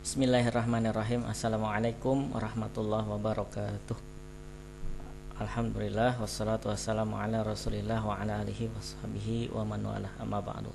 Bismillahirrahmanirrahim. Assalamualaikum warahmatullahi wabarakatuh. Alhamdulillah wassalatu wassalamu ala rasulillah wa ala alihi washabihi wa man walah, amma ba'du.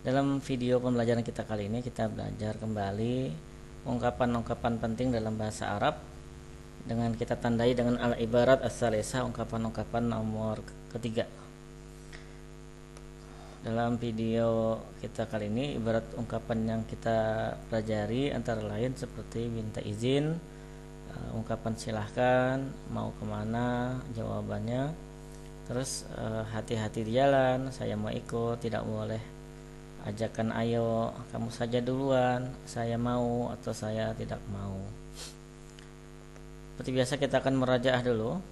Dalam video pembelajaran kita kali ini kita belajar kembali ungkapan-ungkapan penting dalam bahasa Arab dengan kita tandai dengan al-ibarat as-salisah, ungkapan-ungkapan nomor ketiga. Dalam video kita kali ini, ibarat ungkapan yang kita pelajari antara lain seperti minta izin, ungkapan silahkan, mau kemana, jawabannya, terus hati-hati di jalan, saya mau ikut, tidak boleh, ajakan ayo, kamu saja duluan, saya mau atau saya tidak mau. Seperti biasa kita akan merajaah dulu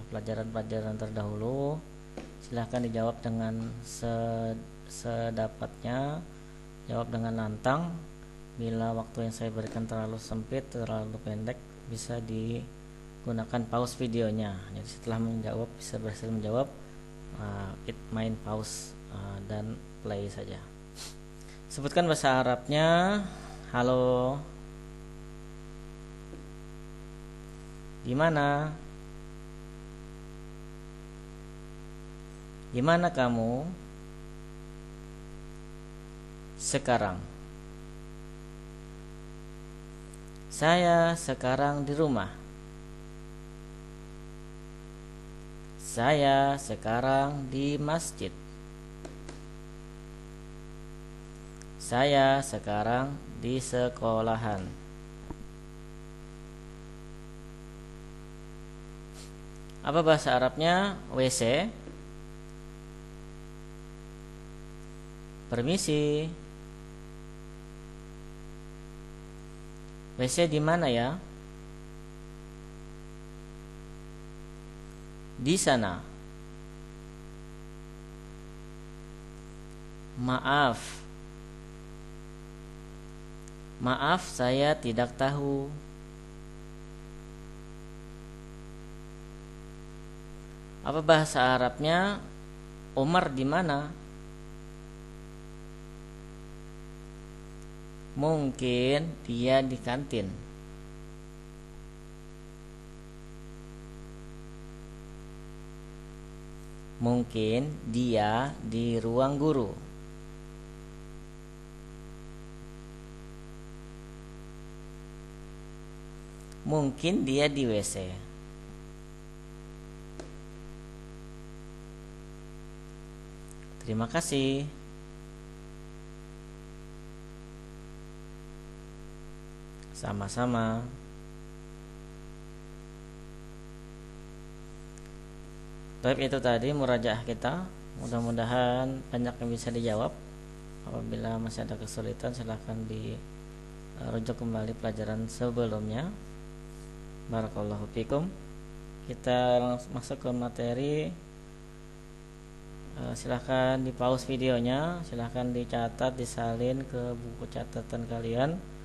pelajaran-pelajaran terdahulu. Silahkan dijawab dengan sedapatnya, jawab dengan lantang. Bila waktu yang saya berikan terlalu sempit, terlalu pendek, bisa digunakan pause videonya. Jadi setelah menjawab, bisa berhasil menjawab, main pause dan play saja. Sebutkan bahasa Arabnya. Halo, di mana? Di mana kamu sekarang? Saya sekarang di rumah. Saya sekarang di masjid. Saya sekarang di sekolahan. Apa bahasa Arabnya? WC. Permisi. WC di mana ya? Di sana. Maaf. Maaf, saya tidak tahu. Apa bahasa Arabnya? Umar di mana? Mungkin dia di kantin. Mungkin dia di ruang guru. Mungkin dia di WC. Terima kasih. Sama-sama. Baik, itu tadi murajaah kita. Mudah-mudahan banyak yang bisa dijawab. Apabila masih ada kesulitan, silahkan dirujuk kembali pelajaran sebelumnya. Barakallahu fikum. Kita langsung masuk ke materi. Silahkan di pause videonya, silahkan dicatat, disalin ke buku catatan kalian.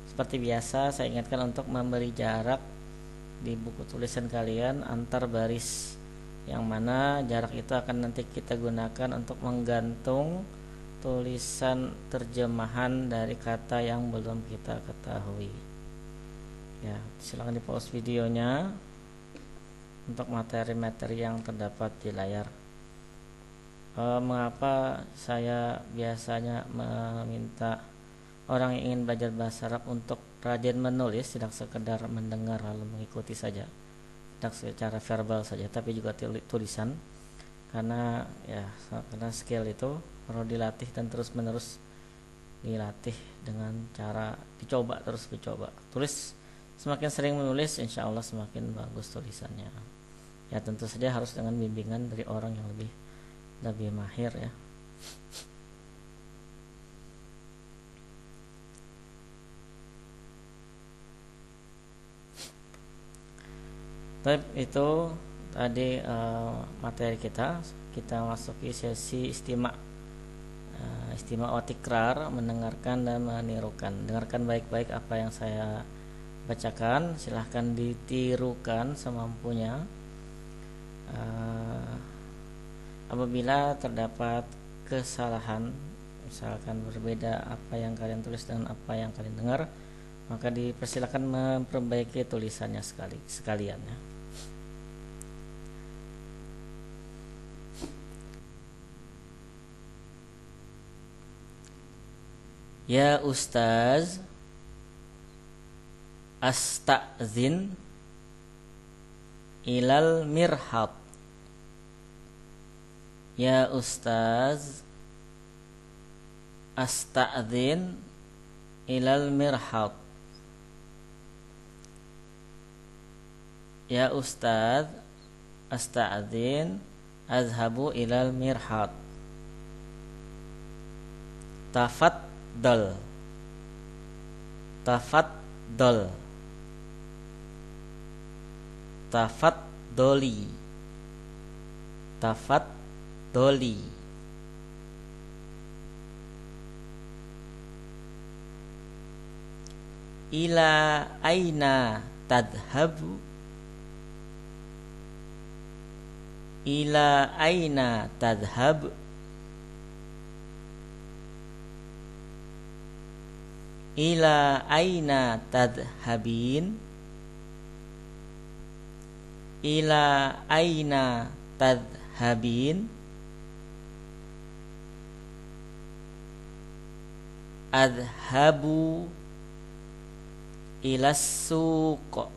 Seperti biasa, saya ingatkan untuk memberi jarak di buku tulisan kalian antar baris, yang mana jarak itu akan nanti kita gunakan untuk menggantung tulisan terjemahan dari kata yang belum kita ketahui. Ya, silakan di pause videonya untuk materi-materi yang terdapat di layar. Mengapa saya biasanya meminta orang yang ingin belajar bahasa Arab untuk rajin menulis, tidak sekedar mendengar lalu mengikuti saja, tidak secara verbal saja, tapi juga tulisan, karena skill itu perlu dilatih dan terus menerus dilatih dengan cara dicoba. Tulis, semakin sering menulis, insya Allah semakin bagus tulisannya. Ya, tentu saja harus dengan bimbingan dari orang yang lebih mahir ya. Baik, itu tadi materi kita masuki sesi istima wa tikrar, mendengarkan dan menirukan. Dengarkan baik-baik apa yang saya bacakan, silahkan ditirukan semampunya. Apabila terdapat kesalahan, misalkan berbeda apa yang kalian tulis dengan apa yang kalian dengar, maka dipersilakan memperbaiki tulisannya sekalian ya. Ya Ustaz, astazin ilal mirhab. Ya Ustaz, astazin ilal mirhab. Ya Ustaz, astazin azhabu ilal mirhab. Tafaddal. Tafaddal. Tafaddoli. Tafaddoli. Ila aina tadhabu. Ila aina tadhab. Ila aina tadhabin. Ila aina tadhabin. Adhabu ilas suq.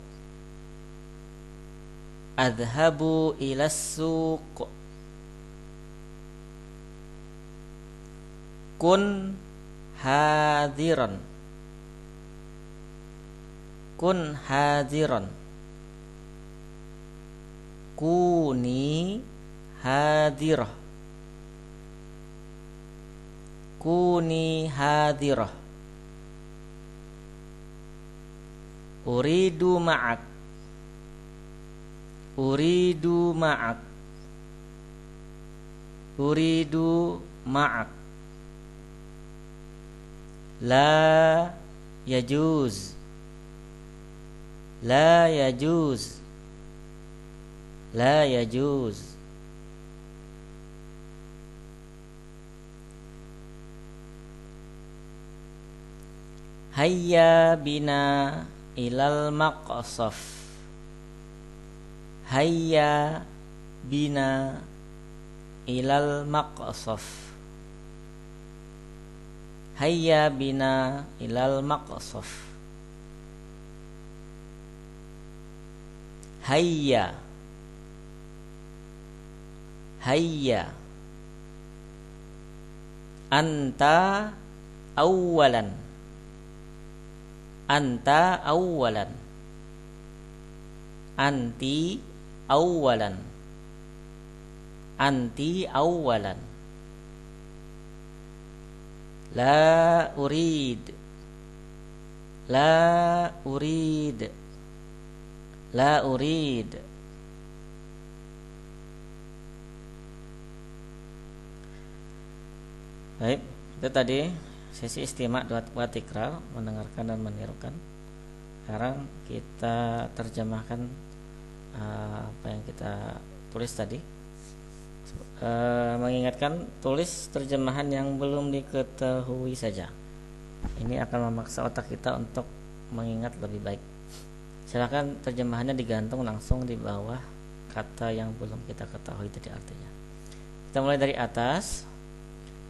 Adhabu ilas suq. Kun hadiran. Kun hadiran. Kuni hadirah. Kuni hadirah. Uridu ma'ak. Uridu ma'ak. Uridu ma'ak. La yajuz. La yajuz. La yajuz. Hayya bina ilal maqsaf. Hayya bina ilal maqsaf. Hayya bina ilal maqsaf. Hayya. Hayya. Anta awwalan. Anta awwalan. Anti awwalan. Anti awwalan. La urid. La urid. La urid. Baik, itu tadi sesi istimak wa tikrar, mendengarkan dan menirukan. Sekarang kita terjemahkan apa yang kita tulis tadi. Mengingatkan, tulis terjemahan yang belum diketahui saja. Ini akan memaksa otak kita untuk mengingat lebih baik. Silakan terjemahannya digantung langsung di bawah kata yang belum kita ketahui tadi artinya. Kita mulai dari atas.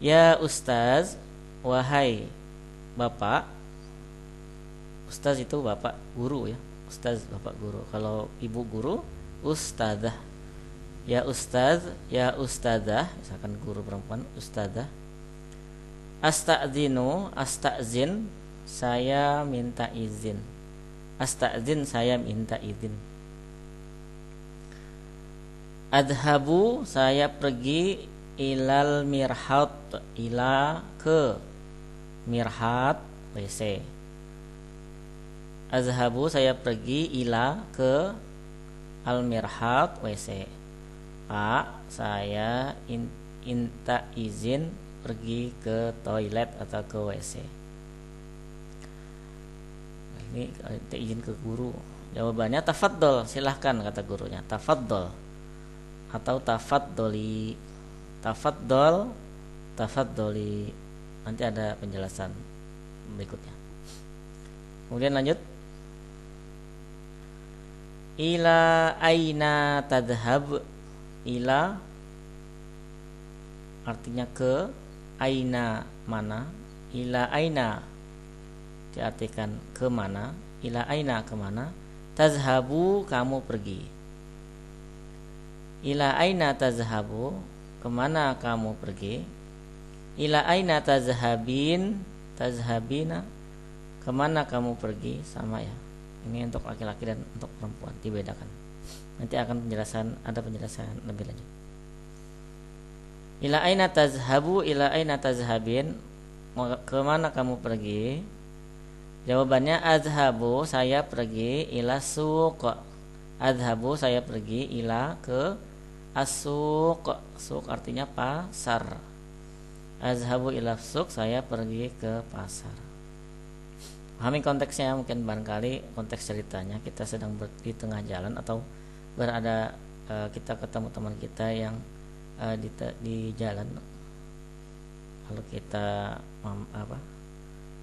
Ya Ustaz, wahai Bapak. Ustaz itu Bapak guru ya. Ustaz Bapak guru. Kalau ibu guru, Ustadzah. Ya Ustaz, ya Ustadzah, misalkan guru perempuan, Ustadzah. Astazinu, astazin, saya minta izin. Astazin, saya minta izin. Adhabu, saya pergi. Ilal mirhat, ila ke mirhat WC. Azhabu, saya pergi. Ila ke al mirhat WC. Pak, saya minta izin pergi ke toilet atau ke WC. Ini minta izin ke guru. Jawabannya tafaddol, silahkan kata gurunya. Tafaddol atau tafaddoli. Tafaddol, tafaddoli. Nanti ada penjelasan berikutnya. Kemudian lanjut. Ila aina tadhhab. Ila artinya ke, aina mana, ila aina diartikan ke mana, ila aina ke mana, tazhabu kamu pergi. Ila aina tazhabu kemana kamu pergi. Ila aina tazhabin, tazhabina kemana kamu pergi, sama ya. Ini untuk laki-laki dan untuk perempuan dibedakan. Nanti akan ada penjelasan lebih lanjut. Ila aina tazhabu, ila aina tazhabin, kemana kamu pergi? Jawabannya azhabu, saya pergi, ila suq. Azhabu, saya pergi, ila ke as-suq. Suq artinya pasar. Azhabu ila suq, saya pergi ke pasar. Pahami konteksnya, mungkin barangkali konteks ceritanya kita sedang di tengah jalan atau berada, kita ketemu teman kita yang di jalan, lalu kita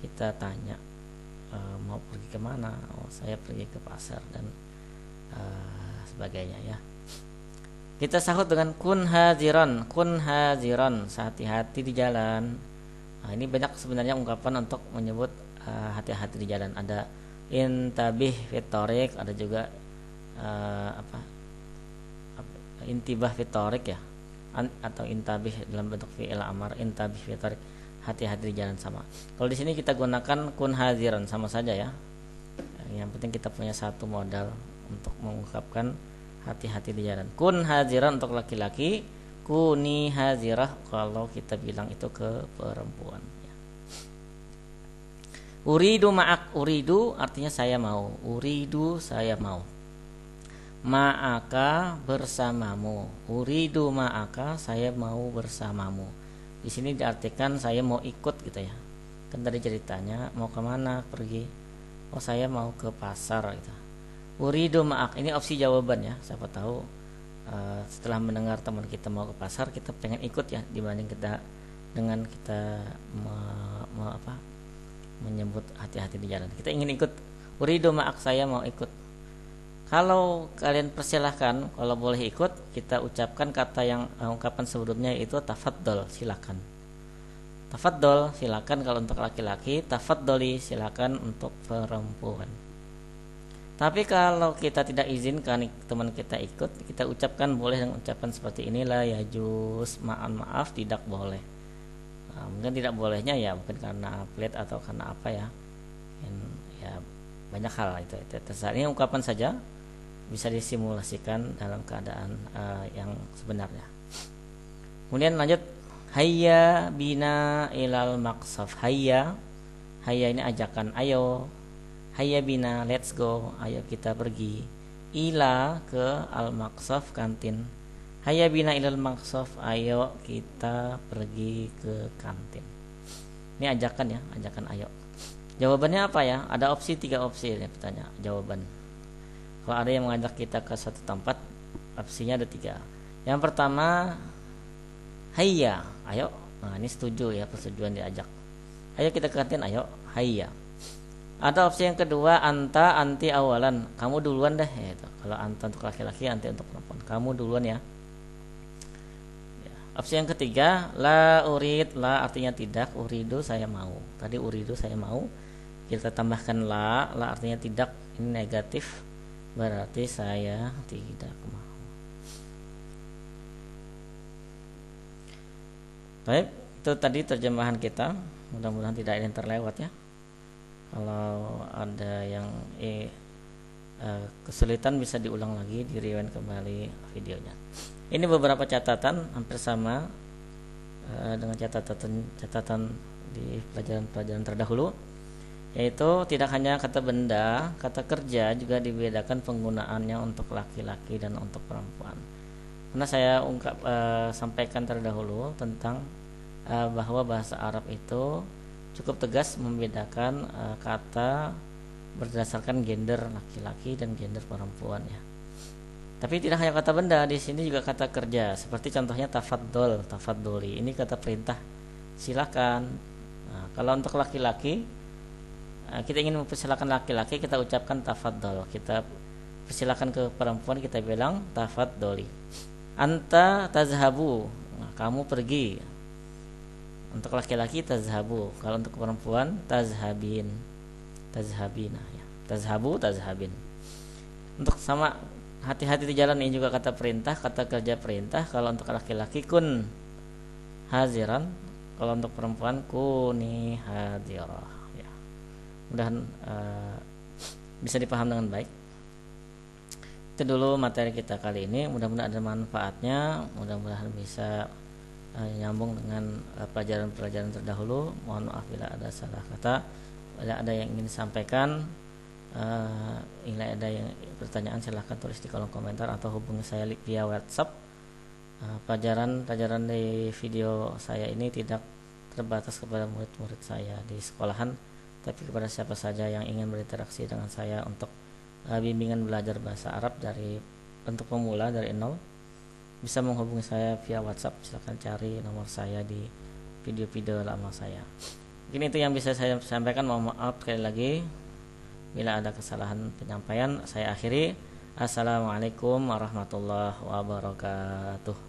kita tanya mau pergi kemana. Oh, saya pergi ke pasar dan sebagainya ya. Kita sahut dengan kun haziran, hati-hati di jalan. Nah, ini banyak sebenarnya ungkapan untuk menyebut hati-hati di jalan. Ada intabih fitorik, ada juga intibah fitorik ya, atau intabih dalam bentuk fi'il amar, intabih fitorik, hati-hati di jalan sama. Kalau di sini kita gunakan kun haziran, sama saja ya. Yang penting kita punya satu modal untuk mengungkapkan hati-hati di jalan. Kun haziran untuk laki-laki, kuni hazirah kalau kita bilang itu ke perempuan ya. Uridu ma'ak, uridu artinya saya mau, uridu saya mau. Ma'aka bersamamu, uridu ma'aka saya mau bersamamu. Di sini diartikan saya mau ikut gitu ya. Kan tadi ceritanya mau kemana pergi? Oh, saya mau ke pasar gitu. Uridu ma'ak, ini opsi jawaban ya. Siapa tahu setelah mendengar teman kita mau ke pasar, kita pengen ikut ya, dibanding kita dengan kita menyebut hati-hati di jalan. Kita ingin ikut. Uridu ma'ak, saya mau ikut. Kalau kalian persilahkan, kalau boleh ikut, kita ucapkan kata yang ungkapan sebelumnya itu tafaddol, silakan. Tafaddol, silakan kalau untuk laki-laki, tafaddoli, silakan untuk perempuan. Tapi kalau kita tidak izinkan teman kita ikut, kita ucapkan boleh dengan ucapan seperti inilah ya juz, maaf tidak boleh. Nah, mungkin tidak bolehnya ya mungkin karena pelit atau karena apa ya. Ya banyak hal itu. Ini ungkapan saja, bisa disimulasikan dalam keadaan yang sebenarnya. Kemudian lanjut, hayya bina ilal maqsaf. Hayya ini ajakan, ayo. Hayya bina, let's go, ayo kita pergi. Ila ke al maqsaf, kantin. Hayya bina ilal maqsaf, ayo kita pergi ke kantin. Ini ajakan ya, ajakan ayo. Jawabannya apa ya? Ada opsi, 3 opsi ya, bertanya jawaban. Kalau ada yang mengajak kita ke suatu tempat, opsinya ada 3. Yang pertama, hayya, ayo. Nah, ini setuju ya, persetujuan diajak. Ayo kita ke kantin, ayo, hayya. Ada opsi yang kedua, anta, anti awalan, kamu duluan deh gitu. Kalau anta untuk laki-laki, anti untuk perempuan, kamu duluan ya. Opsi yang ketiga, la urid, la artinya tidak, uridu saya mau. Tadi uridu saya mau, kita tambahkan la artinya tidak, ini negatif, berarti saya tidak mau. Baik, itu tadi terjemahan kita. Mudah-mudahan tidak ada yang terlewat ya. Kalau ada yang kesulitan bisa diulang lagi, di rewind kembali videonya. Ini beberapa catatan hampir sama dengan catatan di pelajaran terdahulu, yaitu tidak hanya kata benda, kata kerja juga dibedakan penggunaannya untuk laki-laki dan untuk perempuan. Karena saya sampaikan terdahulu tentang bahwa bahasa Arab itu cukup tegas membedakan kata berdasarkan gender laki-laki dan gender perempuan ya. Tapi tidak hanya kata benda, di sini juga kata kerja. Seperti contohnya tafaddol, tafaddoli. Ini kata perintah, silakan. Nah, kalau untuk laki-laki kita ingin mempersilakan laki-laki, kita ucapkan tafaddal. Kita persilakan ke perempuan, kita bilang tafaddoli. Anta tazhabu, nah, kamu pergi. Untuk laki-laki tazhabu, kalau untuk perempuan tazhabin, tazhabina ya. Tazhabu, tazhabin. Untuk sama hati-hati di jalan ini juga kata perintah, kata kerja perintah. Kalau untuk laki-laki kun haziran, kalau untuk perempuan kuni hadirah ya. Mudahan bisa dipaham dengan baik. Itu dulu materi kita kali ini. Mudah-mudahan ada manfaatnya, mudah-mudahan bisa nyambung dengan pelajaran-pelajaran terdahulu. Mohon maaf bila ada salah kata, bila ada yang ingin disampaikan, bila ada yang pertanyaan silahkan tulis di kolom komentar atau hubungi saya via WhatsApp. Pelajaran di video saya ini tidak terbatas kepada murid-murid saya di sekolahan, tapi kepada siapa saja yang ingin berinteraksi dengan saya untuk bimbingan belajar bahasa Arab dari untuk pemula dari nol, bisa menghubungi saya via WhatsApp. Silakan cari nomor saya di video-video lama saya. Mungkin itu yang bisa saya sampaikan. Mohon maaf sekali lagi bila ada kesalahan penyampaian. Saya akhiri. Assalamualaikum warahmatullahi wabarakatuh.